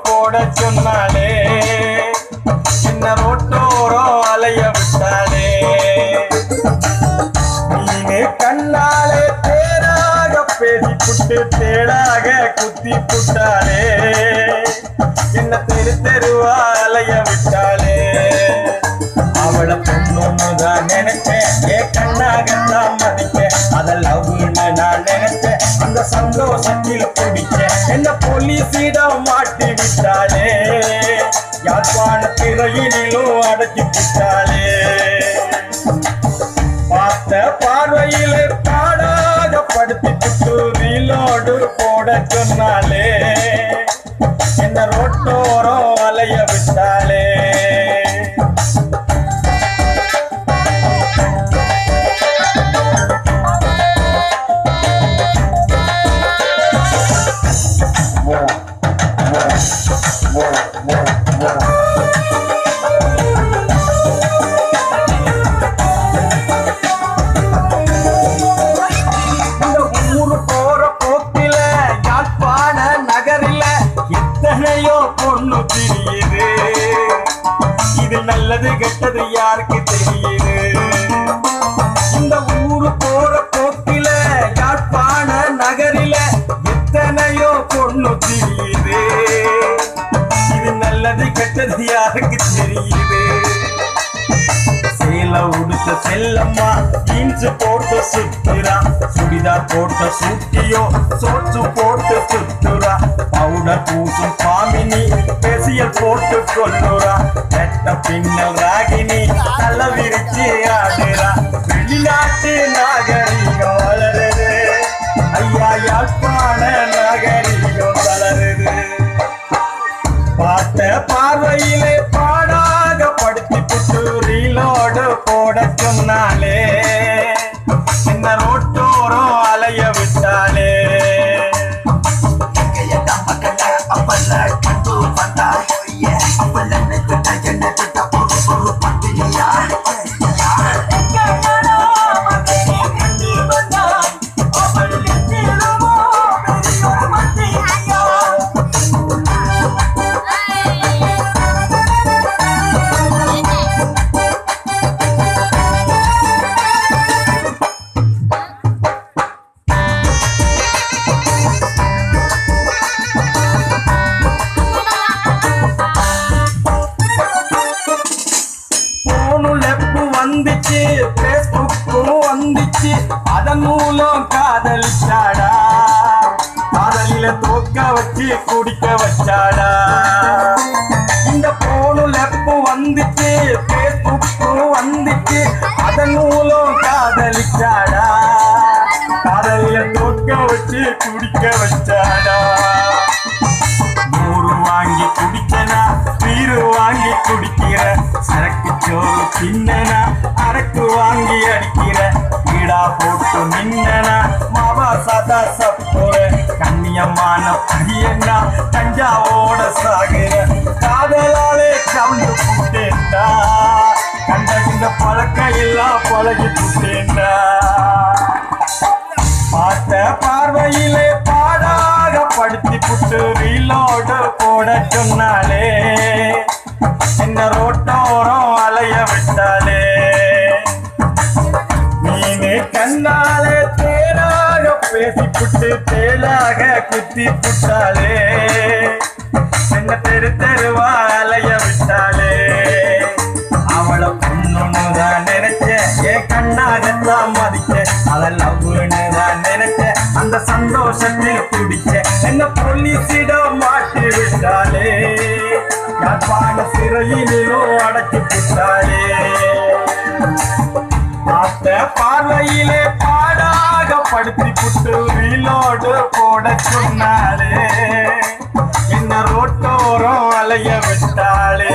போட சொன்னாலே என்ன ரோட்டோரம் அலைய விட்டாலே நீனு கண்ணாலே தேராக பேசிப்புட்டு தேடாக குத்தி புட்டாலே என்ன தெரு தெருவா அலைய விட்டாலே அவளை பொண்ணுதான் நினைச்சேன் ஏ கண்ணாகத்தான் மதிப்பேன் அத லவ்னு நான் நினைச்சேன் அந்த சந்தோஷத்தில் பிடிச்சேன் என்ன போலீஸிடம் மாட்டி விட்டாலே யாழ்ப்பாண திரையிலும் அடைச்சி விட்டாலே பார்த்த பார்வையிலே பாடாக படுத்திட்டு ரீலோடு போட சொன்னாலே என்ன ரோட்டோரம் அலைய விட்டாலே பொண்ணு தெரியுது இது நல்லது கெட்டது யாருக்கு தெரியுது இந்த ஊரு போற போக்கில யாழ்ப்பாண நகரில எத்தனையோ பொண்ணு தெரியுது இது நல்லது கெட்டது யாருக்கு தெரியுது சேல உடுத்த செல்லம்மா ஜீன்ஸ் போட்டு சுத்துறா சுடிதார் போட்ட சுட்டியோ சோச்சு போட்டு சுத்துறா பவுடர் பூசும் பாமினி பேசியல் போட்டு கொள்ளுறா வெட்ட பின்னல் ராகினி நல்ல விரிச்சு ஆடுறா வெளிநாட்டு நாகரிகம் வளருது ஐயா யாழ்ப்பாண நாகரிகம் வளருது பார்த்த பார்வையிலே பாடாக படுத்தி புட்டு ரீலோடு போட சொன்னாலே என்ன ரோட்டோரம் அலைய விட்டாலே வந்துச்சு பேஸ்புக்கும் வந்துச்சு அதன் மூலம் காதலிச்சாடா காதலில தோக்க வச்சு குடிக்க வச்சாடா இந்த போனுல வந்துச்சு பேஸ்புக்கும் வந்துச்சு அதன் மூலம் காதலிச்சாடா காதலில தோக்க வச்சு குடிக்க வச்சாடா நூறு வாங்கி குடிச்சனா பீரு வாங்கி குடிக்கிற சரக்கு சோறு தின்னனா அரக்கு வாங்கி அடிக்கிற ஈடா போட்டு நின்னனா மாவா சதா சப்போற கண்ணியமான பையனா கஞ்சாவோட சாகுற காதலாலே கவுண்டு புட்டேன்டா கண்ட இந்த பழக்க எல்லாம் பழகி புட்டேன்டா பார்த்த பார்வையிலே பாடாக படுத்தி புட்டு ரீலோடு போட சொன்னாலே என்ன ரோட்டோரம் அலைய விட்டாலே நீனு கண்ணாலே தேராக பேசிப்புட்டு தேலாக குத்தி புட்டாலே என்ன தெரு தெருவா அலைய விட்டாலே அவளை பொண்ணுதான் நினைச்சேன் ஏன் கண்ணாகத்தான் மதிச்சேன் அதை லவ்னு தான் நினைச்சேன் அந்த சந்தோஷத்தில் பிடிச்சேன் என்ன போலீஸிடம் மாட்டி விட்டாலே யாழ்ப்பாண சிறையிலும் அடைச்சி விட்டாலே பார்த்த பார்வையிலே பாடாக படுத்தி புட்டு ரீலோடு போட சொன்னாலே என்ன ரோட்டோரம் அலைய விட்டாலே